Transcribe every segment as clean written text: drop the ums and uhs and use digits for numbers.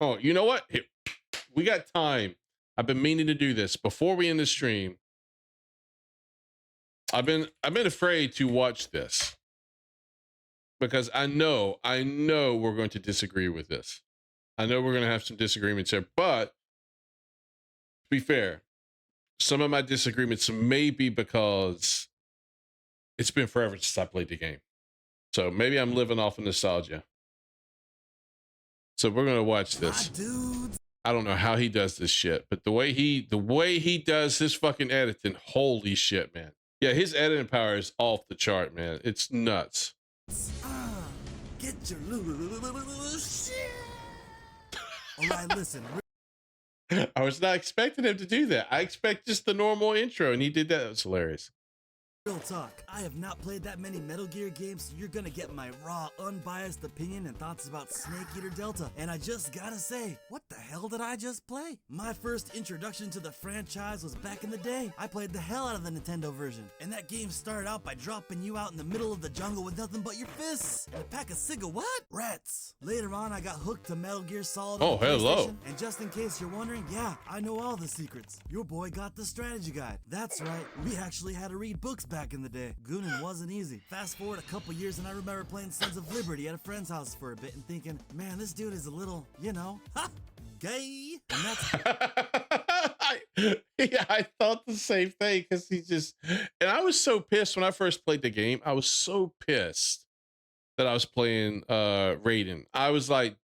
Oh, you know what? Here, we got time. I've been meaning to do this before we end the stream. I've been afraid to watch this because I know we're going to disagree with this. I know we're going to have some disagreements here, but to be fair, some of my disagreements may be because it's been forever since I played the game. So maybe I'm living off of nostalgia. So we're going to watch this. I don't know how he does this shit, but the way he does his fucking editing, holy shit, man. Yeah, his editing power is off the chart, man. It's nuts. Get your shit. All right, listen. I was not expecting him to do that. I expect just the normal intro, and he did that. It was hilarious. Real talk, I have not played that many Metal Gear games, so you're gonna get my raw, unbiased opinion and thoughts about Snake Eater Delta. And I just gotta say, what the hell did I just play? My first introduction to the franchise was back in the day. I played the hell out of the Nintendo version, and that game started out by dropping you out in the middle of the jungle with nothing but your fists and a pack of rats. Later on, I got hooked to Metal Gear Solid on the PlayStation, and just in case you're wondering, yeah, I know all the secrets. Your boy got the strategy guide. That's right, we actually had to read books back in the day. Goonin wasn't easy. Fast forward a couple years and I remember playing Sons of Liberty at a friend's house for a bit and thinking, man, this dude is a little, you know, gay. And that's yeah, I thought the same thing because and I was so pissed when I first played the game. I was so pissed that I was playing Raiden. I was like,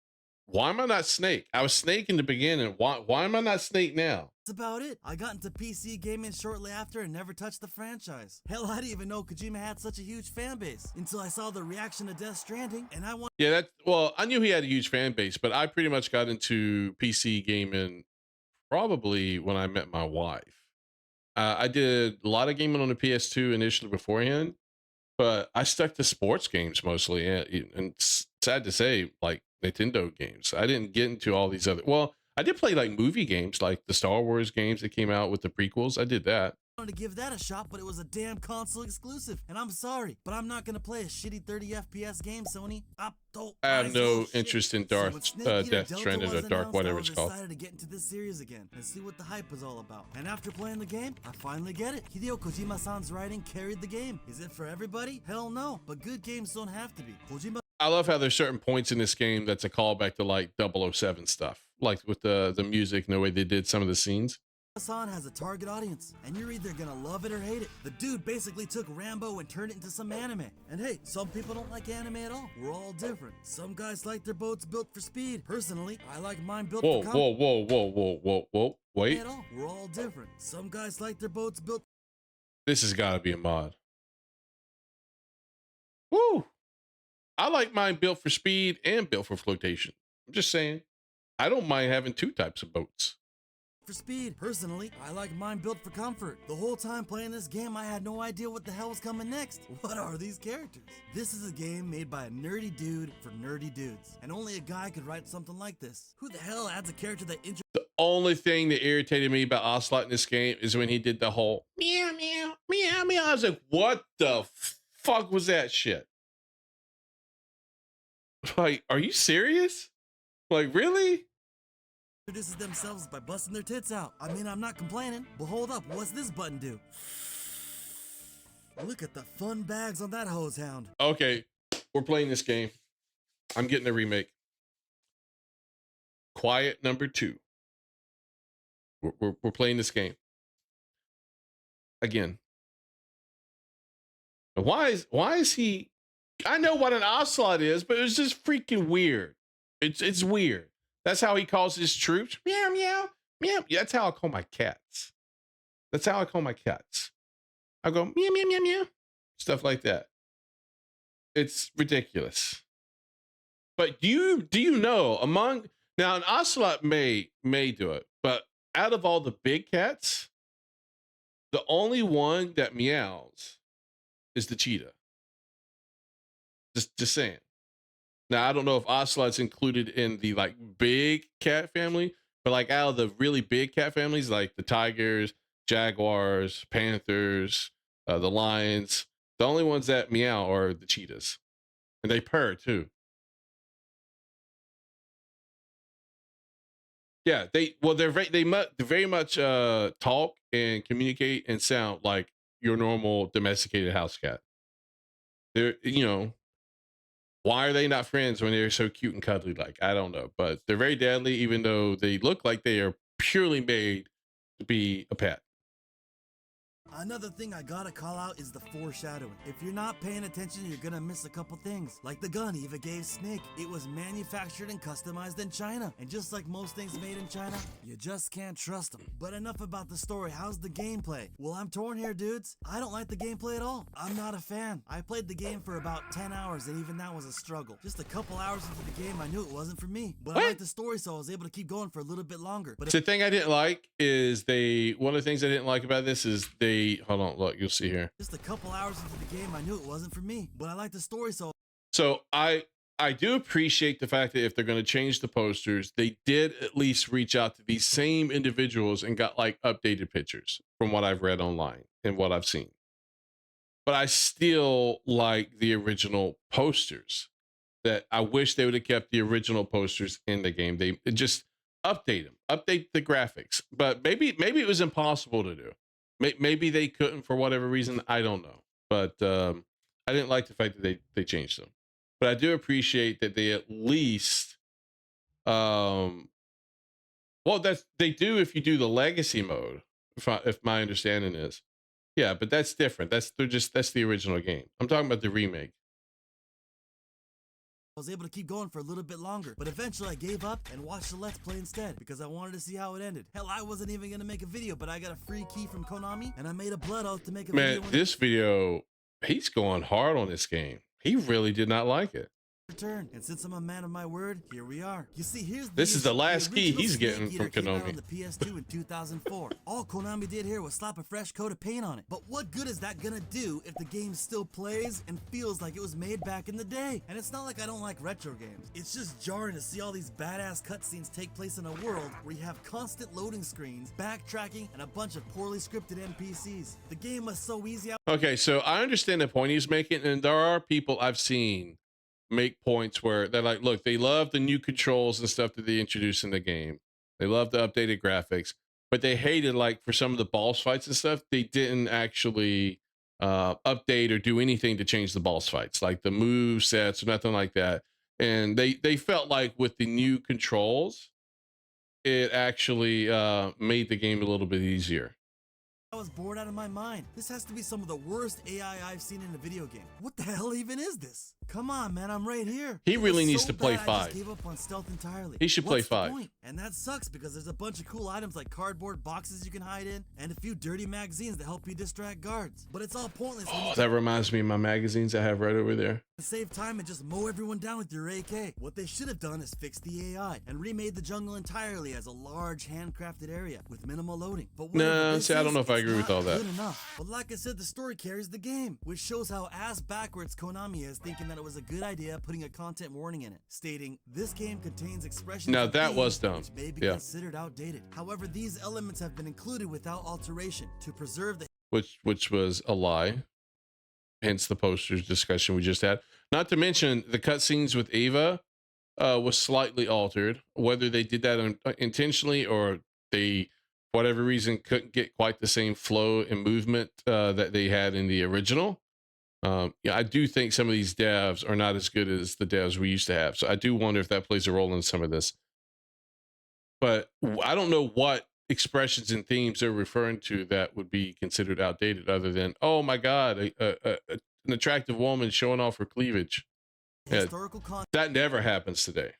why am I not Snake? I was Snake in the beginning. Why am I not Snake now? That's about it. I got into PC gaming shortly after and never touched the franchise. Hell, I didn't even know Kojima had such a huge fan base until I saw the reaction to Death Stranding, and I wanted. Yeah, well, I knew he had a huge fan base, but I pretty much got into PC gaming probably when I met my wife. I did a lot of gaming on the PS2 initially beforehand, but I stuck to sports games mostly, and sad to say, like Nintendo games. I didn't get into all these other. Well, I did play like movie games, like the Star Wars games that came out with the prequels. I did that. To give that a shot, but it was a damn console exclusive. And I'm sorry, but I'm not gonna play a shitty 30 FPS game, Sony. I have no interest in Death Stranded or Dark, whatever it's called. I decided to get into this series again and see what the hype was all about. And after playing the game, I finally get it. Hideo Kojima-san's writing carried the game. Is it for everybody? Hell no, but good games don't have to be. I love how there's certain points in this game that's a callback to like 007 stuff, like with the music and the way they did some of the scenes. Hassan has a target audience, and you're either gonna love it or hate it. The dude basically took Rambo and turned it into some anime. And hey, some people don't like anime at all. We're all different. Some guys like their boats built for speed. Personally, I like mine built for comfort. Whoa. Wait. At all. We're all different. Some guys like their boats built. This has got to be a mod. Woo! I like mine built for speed and built for flotation. I'm just saying. I don't mind having two types of boats. For speed. Personally, I like mine built for comfort. The whole time playing this game, I had no idea what the hell was coming next. What are these characters? This is a game made by a nerdy dude for nerdy dudes, and only a guy could write something like this. Who the hell adds a character that The only thing that irritated me about Ocelot in this game is when he did the whole meow, meow, meow, meow. I was like, what the fuck was that shit? Like, are you serious? Like, really? Introduces themselves by busting their tits out. I mean, I'm not complaining, but hold up, what's this button do? Look at the fun bags on that hose hound. Okay, we're playing this game. I'm getting a remake. Quiet number 2. We're playing this game again. Why is he? I know what an ocelot is, but it's just freaking weird. It's weird. That's how he calls his troops. Meow, meow, meow. Yeah, that's how I call my cats. That's how I call my cats. I go meow, meow, meow, meow. Stuff like that. It's ridiculous. But do you know now an ocelot may do it, but out of all the big cats, the only one that meows is the cheetah. Just saying. Now, I don't know if ocelot's included in the like big cat family, but like out of the really big cat families, like the tigers, jaguars, panthers, the lions, the only ones that meow are the cheetahs. And they purr too. Yeah, they're very much talk and communicate and sound like your normal domesticated house cat. They're, why are they not friends when they're so cute and cuddly? Like, I don't know, but they're very deadly, even though they look like they are purely made to be a pet. Another thing I gotta call out is the foreshadowing. If you're not paying attention, you're gonna miss a couple things. Like the gun Eva gave Snake. It was manufactured and customized in China. And just like most things made in China, you just can't trust them. But enough about the story, how's the gameplay? Well, I'm torn here, dudes. I don't like the gameplay at all. I'm not a fan. I played the game for about 10 hours and even that was a struggle. Just a couple hours into the game, I knew it wasn't for me. But I liked the story, so I was able to keep going for a little bit longer. But The thing I didn't like is one of the things I didn't like about this is hold on, look, you'll see here. Just a couple hours into the game, I knew it wasn't for me. But I liked the story, So I do appreciate the fact that if they're going to change the posters, they did at least reach out to these same individuals and got like updated pictures from what I've read online and what I've seen. But I still like the original posters. That I wish they would have kept the original posters in the game. They just update them, update the graphics. But maybe it was impossible to do. Maybe they couldn't for whatever reason. I don't know. But I didn't like the fact that they changed them. But I do appreciate that they at least, well, they do if you do the legacy mode. If my understanding is, yeah, but that's different. That's the original game. I'm talking about the remake. I was able to keep going for a little bit longer, but eventually I gave up and watched the Let's Play instead because I wanted to see how it ended. Hell, I wasn't even gonna make a video, but I got a free key from Konami and I made a blood oath to make a video. Man, this video, he's going hard on this game. He really did not like it. Return, and since I'm a man of my word, here we are. You see, this is the last key he's getting from Konami. On the PS2 in 2004. All Konami did here was slap a fresh coat of paint on it. But what good is that gonna do if the game still plays and feels like it was made back in the day? And it's not like I don't like retro games. It's just jarring to see all these badass cutscenes take place in a world where you have constant loading screens, backtracking, and a bunch of poorly scripted NPCs. The game was so easy. Okay, so I understand the point he's making, and there are people I've seen make points where they're like, look, they love the new controls and stuff that they introduced in the game. They love the updated graphics, but they hated, like, for some of the boss fights and stuff, they didn't actually update or do anything to change the boss fights, like the move sets or nothing like that. And they felt like with the new controls, it actually made the game a little bit easier. I was bored out of my mind. This has to be some of the worst AI I've seen in a video game. What the hell even is this? Come on, man, I'm right here. He really needs to play I 5. just gave up on stealth entirely. He should play 5. And that sucks because there's a bunch of cool items like cardboard boxes you can hide in and a few dirty magazines that help you distract guards. But it's all pointless. Oh, that reminds me of my magazines I have right over there. Save time and just mow everyone down with your AK. What they should have done is fix the AI and remade the jungle entirely as a large handcrafted area with minimal loading. But no, see, I don't know if I agree with all that. Good enough. But like I said, the story carries the game, which shows how ass backwards Konami is thinking that it was a good idea putting a content warning in it, stating this game contains expressions. Now that was dumb. Which may be considered outdated. However, these elements have been included without alteration to preserve the which was a lie. Hence the posters discussion we just had. Not to mention the cutscenes with Eva was slightly altered. Whether they did that intentionally or they, for whatever reason, couldn't get quite the same flow and movement that they had in the original. Yeah, I do think some of these devs are not as good as the devs we used to have. So I do wonder if that plays a role in some of this. But I don't know what expressions and themes they're referring to that would be considered outdated, other than, oh my God, an attractive woman showing off her cleavage. historical That never happens today.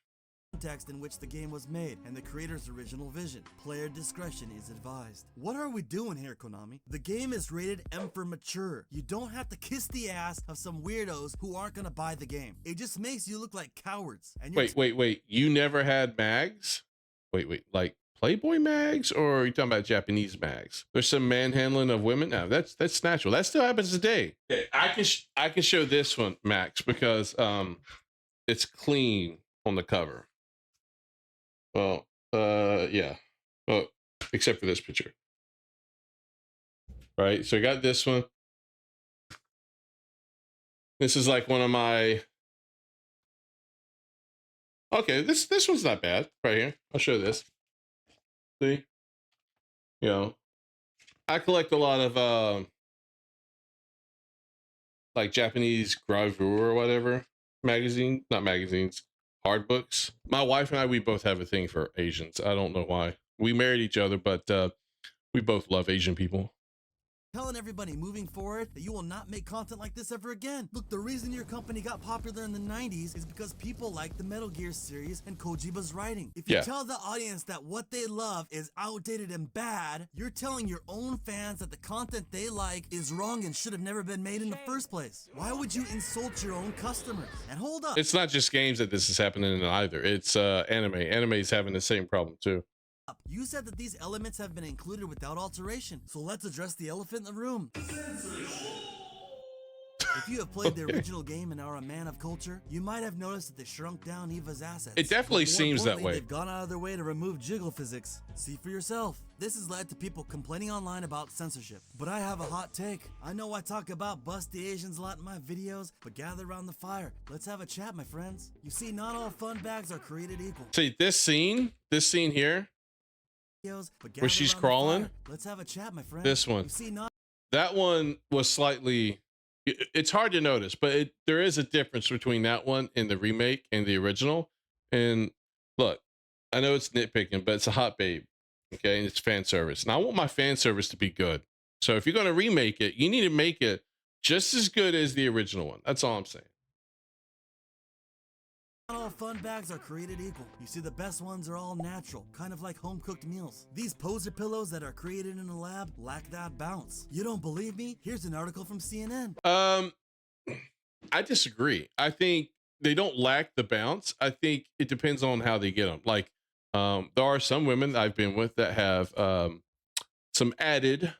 Context in which the game was made and the creator's original vision. Player discretion is advised. What are we doing here, Konami? The game is rated M for mature. You don't have to kiss the ass of some weirdos who aren't gonna buy the game. It just makes you look like cowards. And wait. You never had mags? Wait. Like Playboy mags, or are you talking about Japanese mags? There's some manhandling of women. Now that's natural. That still happens today. I can show this one, Max, because it's clean on the cover. Well, yeah. Well, except for this picture. Right. So I got this one. This is like one of my. Okay, this one's not bad right here. I'll show this. See, you know, I collect a lot of like Japanese gravure or whatever not magazines, hard books. My wife and I, we both have a thing for Asians. I don't know why. We married each other, but we both love Asian people. Telling everybody moving forward that you will not make content like this ever again. Look, the reason your company got popular in the 90s is because people like the Metal Gear series and Kojima's writing. If you tell the audience that what they love is outdated and bad, you're telling your own fans that the content they like is wrong and should have never been made in the first place. Why would you insult your own customers? And hold up. It's not just games that this is happening in either. It's anime. Anime is having the same problem too. You said that these elements have been included without alteration, so let's address the elephant in the room. If you have played the original game and are a man of culture, you might have noticed that they shrunk down Eva's assets. It definitely seems that way. They've gone out of their way to remove jiggle physics. See for yourself. This has led to people complaining online about censorship. But I have a hot take. I know I talk about bust the Asians a lot in my videos, but gather around the fire. Let's have a chat, my friends. You see, not all fun bags are created equal. See, this scene here, where she's crawling. Let's have a chat, my friend. This one. That one was slightly, it's hard to notice, but there is a difference between that one and the remake and the original. And look, I know it's nitpicking, but it's a hot babe. Okay. And it's fan service. And I want my fan service to be good. So if you're going to remake it, you need to make it just as good as the original one. That's all I'm saying. Not all fun bags are created equal. You see, the best ones are all natural, kind of like home-cooked meals. These poser pillows that are created in a lab lack that bounce. You don't believe me? Here's an article from CNN. I disagree. I think they don't lack the bounce. I think it depends on how they get them. Like, there are some women I've been with that have some added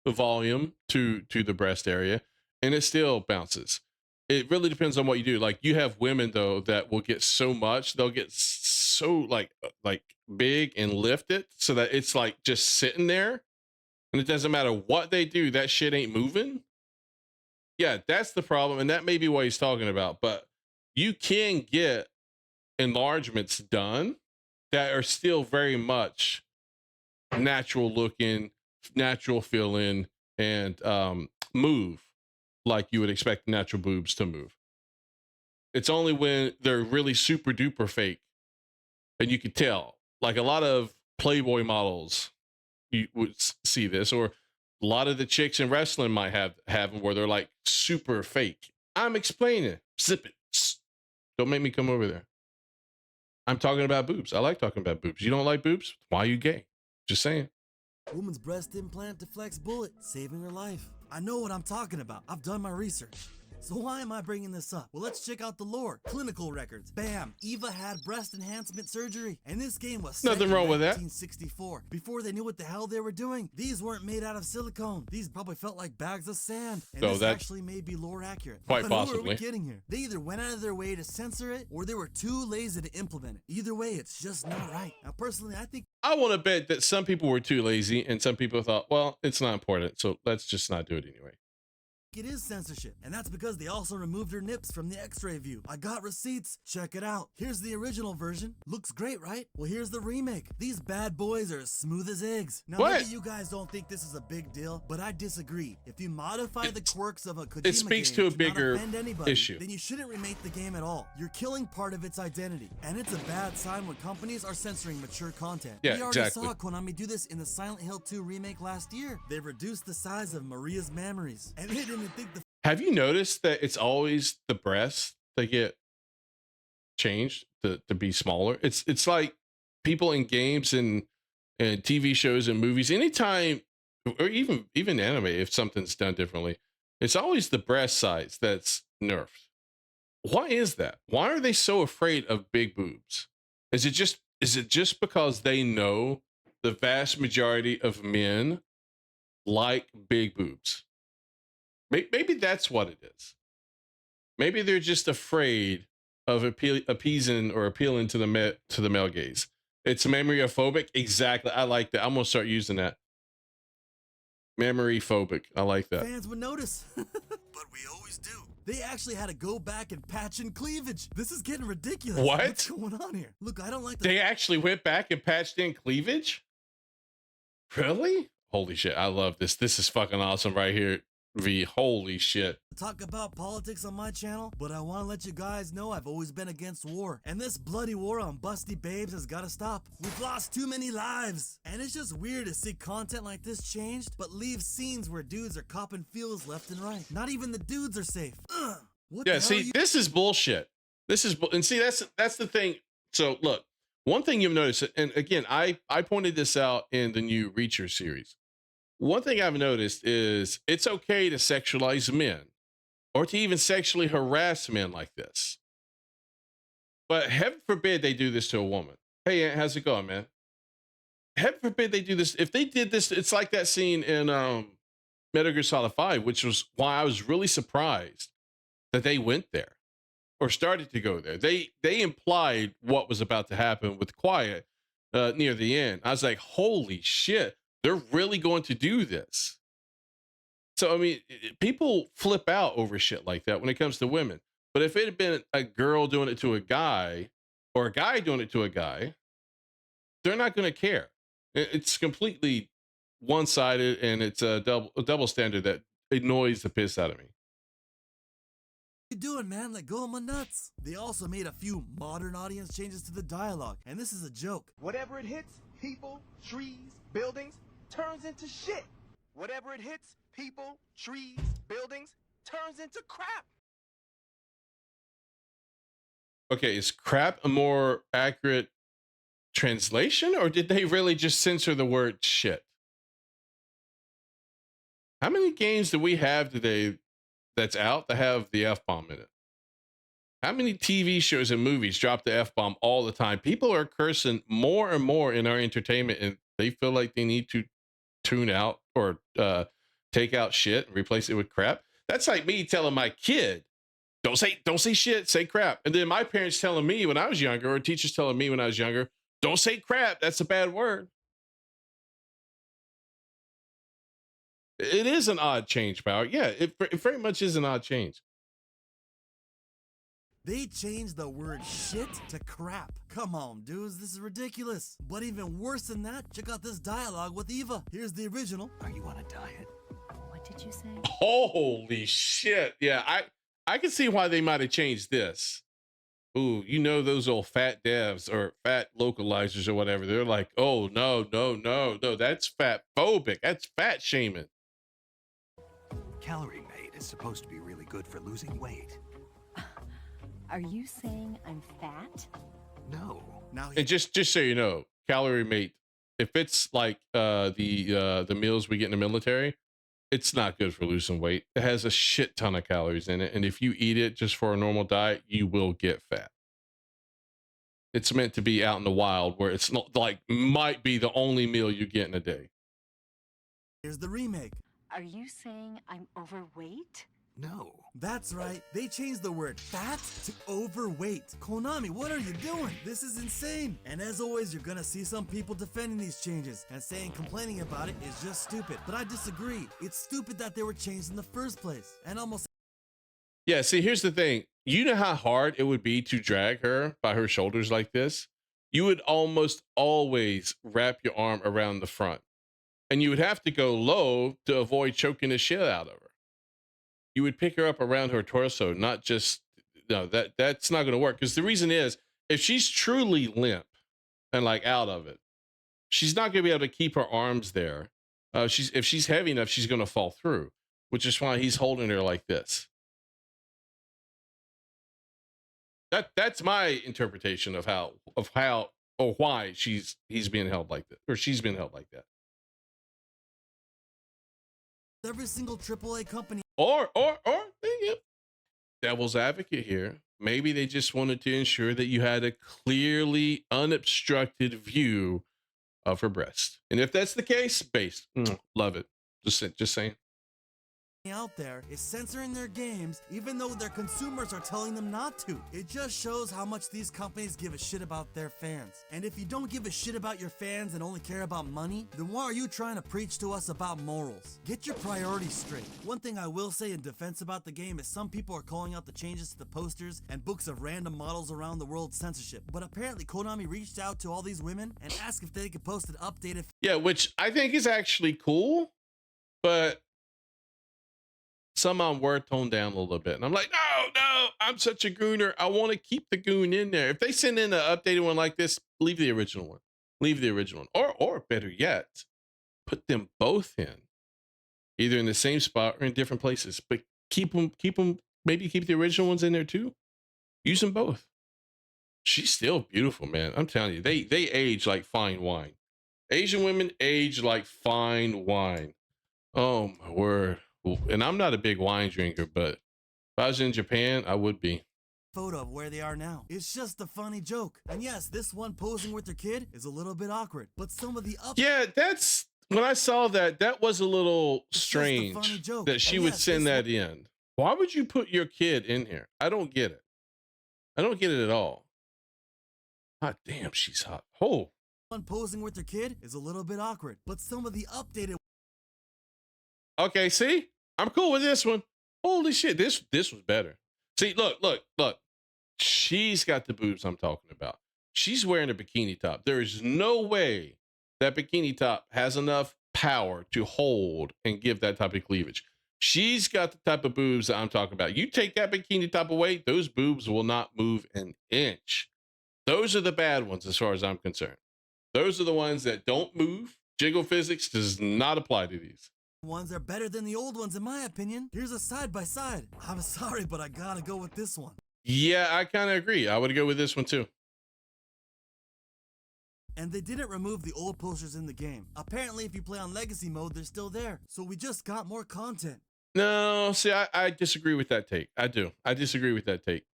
volume to the breast area, and it still bounces. It really depends on what you do. Like, you have women though that will get so much, they'll get so like big and lift it so that it's like just sitting there, and it doesn't matter what they do, that shit ain't moving. Yeah, that's the problem, and that may be what he's talking about. But you can get enlargements done that are still very much natural looking, natural feeling, and move like you would expect natural boobs to move. It's only when they're really super duper fake, and you could tell. Like a lot of Playboy models, you would see this, or a lot of the chicks in wrestling might have them where they're like super fake. I'm explaining. Zip it. Don't make me come over there. I'm talking about boobs. I like talking about boobs. You don't like boobs? Why are you gay? Just saying. Woman's breast implant deflects bullet, saving her life. I know what I'm talking about. I've done my research. So why am I bringing this up? Well, let's check out the lore. Clinical records. Bam! Eva had breast enhancement surgery. And this game was set nothing wrong with that. 1964. Before they knew what the hell they were doing. These weren't made out of silicone. These probably felt like bags of sand. And this actually may be lore accurate. Quite possibly. Who are we kidding here? They either went out of their way to censor it, or they were too lazy to implement it. Either way, it's just not right. Now, personally, I want to bet that some people were too lazy, and some people thought, well, it's not important, so let's just not do it anyway. It is censorship, and that's because they also removed her nips from the x-ray view. I got receipts. Check it out. Here's the original version. Looks great, right? Well, here's the remake. These bad boys are as smooth as eggs. Now, maybe you guys don't think this is a big deal, but I disagree. If you modify the quirks of a Kojima it speaks game to a bigger anybody, issue, then you shouldn't remake the game at all. You're killing part of its identity, and it's a bad sign when companies are censoring mature content. Yeah, we already saw Konami do this in the Silent Hill 2 remake last year. They reduced the size of Maria's memories, and they didn't think the Have you noticed that it's always the breasts that get changed to be smaller? It's like people in games and TV shows and movies, anytime, or even anime, if something's done differently, it's always the breast size that's nerfed. Why is that? Why are they so afraid of big boobs? Is it just because they know the vast majority of men like big boobs? Maybe that's what it is. Maybe they're just afraid of appeasing or appealing to the male gaze. It's memory phobic. Exactly. I like that. I'm gonna start using that. Memory phobic. I like that. Fans would notice, but we always do. They actually had to go back and patch in cleavage. This is getting ridiculous. What? What's going on here? Look, I don't like They actually went back and patched in cleavage? Really? Holy shit. I love this. This is fucking awesome right here. V. Holy shit. Talk about politics on my channel, but I want to let you guys know I've always been against war, and this bloody war on busty babes has got to stop. We've lost too many lives, and it's just weird to see content like this changed, but leave scenes where dudes are copping feels left and right. Not even the dudes are safe. Ugh. What Yeah, the hell see, this is bullshit. This is, and see, that's the thing. So look, one thing you've noticed, and again, I pointed this out in the new Reacher series. One thing I've noticed is it's okay to sexualize men or to even sexually harass men like this. But heaven forbid they do this to a woman. Hey, Aunt, how's it going, man? Heaven forbid they do this. If they did this, it's like that scene in Metal Gear Solid 5, which was why I was really surprised that they went there or started to go there. They implied what was about to happen with Quiet near the end. I was like, holy shit, they're really going to do this. So, I mean, people flip out over shit like that when it comes to women. But if it had been a girl doing it to a guy or a guy doing it to a guy, they're not going to care. It's completely one-sided, and it's a double standard that annoys the piss out of me. you doing, man? Let go of my nuts. They also made a few modern audience changes to the dialogue, and this is a joke. Whatever it hits, people, trees, buildings, turns into shit. Whatever it hits, people, trees, buildings, turns into crap. Okay, is crap a more accurate translation, or did they really just censor the word shit? How many games do we have today that's out that have the F-bomb in it? How many TV shows and movies drop the F-bomb all the time? People are cursing more and more in our entertainment, and they feel like they need to tune out or take out shit and replace it with crap. That's like me telling my kid, don't say shit, say crap. And then my parents telling me when I was younger, or teachers telling me when I was younger, don't say crap, that's a bad word. It is an odd change, Power. Yeah, it very much is an odd change. They changed the word shit to crap. Come on, dudes, this is ridiculous. But even worse than that, check out this dialogue with Eva. Here's the original. Are you on a diet? What did you say? Holy shit. Yeah, I can see why they might have changed this. Ooh, you know, those old fat devs or fat localizers or whatever. They're like, oh, no, that's fat phobic. That's fat shaming. Calorie Mate is supposed to be really good for losing weight. Are you saying I'm fat? No. Now And just so you know, Calorie Mate, if it's like the meals we get in the military, it's not good for losing weight. It has a shit ton of calories in it, and if you eat it just for a normal diet, you will get fat. It's meant to be out in the wild where it's not like might be the only meal you get in a day. here's the remake. Are you saying I'm overweight? No. That's right, they changed the word fat to overweight. Konami, what are you doing? This is insane. And as always, you're gonna see some people defending these changes and saying complaining about it is just stupid. But I disagree. It's stupid that they were changed in the first place. And almost Yeah, see, here's the thing. You know how hard it would be to drag her by her shoulders like this? You would almost always wrap your arm around the front. And you would have to go low to avoid choking the shit out of her. You would pick her up around her torso, not just, no, that's not going to work. Because the reason is, if she's truly limp and like out of it, she's not going to be able to keep her arms there. If she's heavy enough, she's going to fall through, which is why he's holding her like this. That's my interpretation of how or why he's being held like that, or she's being held like that. every single AAA company Or devil's advocate here. Maybe they just wanted to ensure that you had a clearly unobstructed view of her breast. And if that's the case, love it. Just saying. out there is censoring their games even though their consumers are telling them not to. It just shows how much these companies give a shit about their fans. And if you don't give a shit about your fans and only care about money, then why are you trying to preach to us about morals? Get your priorities straight. One thing I will say in defense about the game is some people are calling out the changes to the posters and books of random models around the world censorship, but apparently Konami reached out to all these women and asked if they could post an updated Yeah, which I think is actually cool, but some of them were toned down a little bit. And I'm like, no, I'm such a gooner. I want to keep the goon in there. If they send in an updated one like this, leave the original one. Leave the original one. Or better yet, put them both in, either in the same spot or in different places. But keep them, maybe keep the original ones in there too. Use them both. She's still beautiful, man. I'm telling you, they age like fine wine. Asian women age like fine wine. Oh my word. And I'm not a big wine drinker, but if I was in Japan, I would be. photo of where they are now. It's just a funny joke. And yes, this one posing with their kid is a little bit awkward, but some of the up— Yeah, that's when I saw that, that was a little strange that she would send that in. Why would you put your kid in here? I don't get it. I don't get it at all. God damn, she's hot. Oh. One posing with their kid is a little bit awkward, but some of the updated— Okay, see? I'm cool with this one. Holy shit, this was better. See, look. She's got the boobs I'm talking about. She's wearing a bikini top. There is no way that bikini top has enough power to hold and give that type of cleavage. She's got the type of boobs that I'm talking about. You take that bikini top away, those boobs will not move an inch. Those are the bad ones as far as I'm concerned. Those are the ones that don't move. Jiggle physics does not apply to these. ones are better than the old ones in my opinion. Here's a side by side. I'm sorry, but I gotta go with this one. Yeah, I kind of agree. I would go with this one too. And they didn't remove the old posters in the game. Apparently, if you play on Legacy mode, they're still there. So we just got more content. No, see, I disagree with that take. I do. I disagree with that take.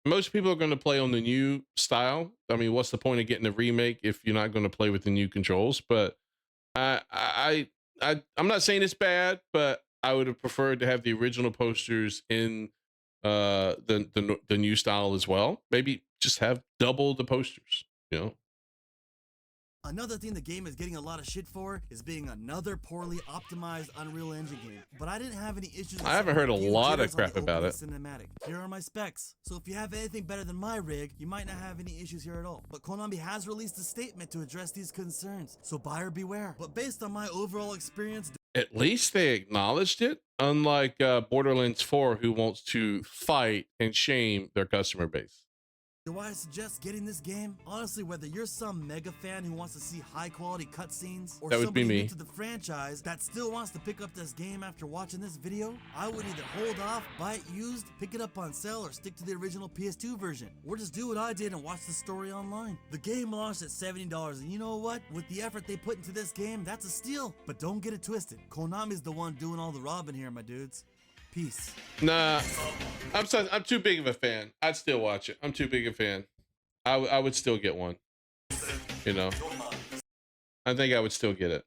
Most people are going to play on the new style. I mean, what's the point of getting a remake if you're not going to play with the new controls? But I'm not saying it's bad, but I would have preferred to have the original posters in the new style as well. Maybe just have double the posters, you know. Another thing the game is getting a lot of shit for is being another poorly optimized Unreal Engine game. But I didn't have any issues with— I haven't heard a lot of crap about it. Cinematic. Here are my specs. So if you have anything better than my rig, you might not have any issues here at all. But Konami has released a statement to address these concerns, so buyer beware. But based on my overall experience— At least they acknowledged it, unlike Borderlands 4, who wants to fight and shame their customer base. do I suggest getting this game? Honestly, whether you're some mega fan who wants to see high quality cutscenes, or That would somebody be me. new to the franchise that still wants to pick up this game after watching this video, I would either hold off, buy it used, pick it up on sale, or stick to the original PS2 version. Or just do what I did and watch the story online. The game launched at $70, and you know what? With the effort they put into this game, that's a steal. But don't get it twisted. Konami's the one doing all the robbing here, my dudes. Peace. Nah, I'm too big of a fan. I'd still watch it. I'm too big a fan. I would still get one. You know, I think I would still get it.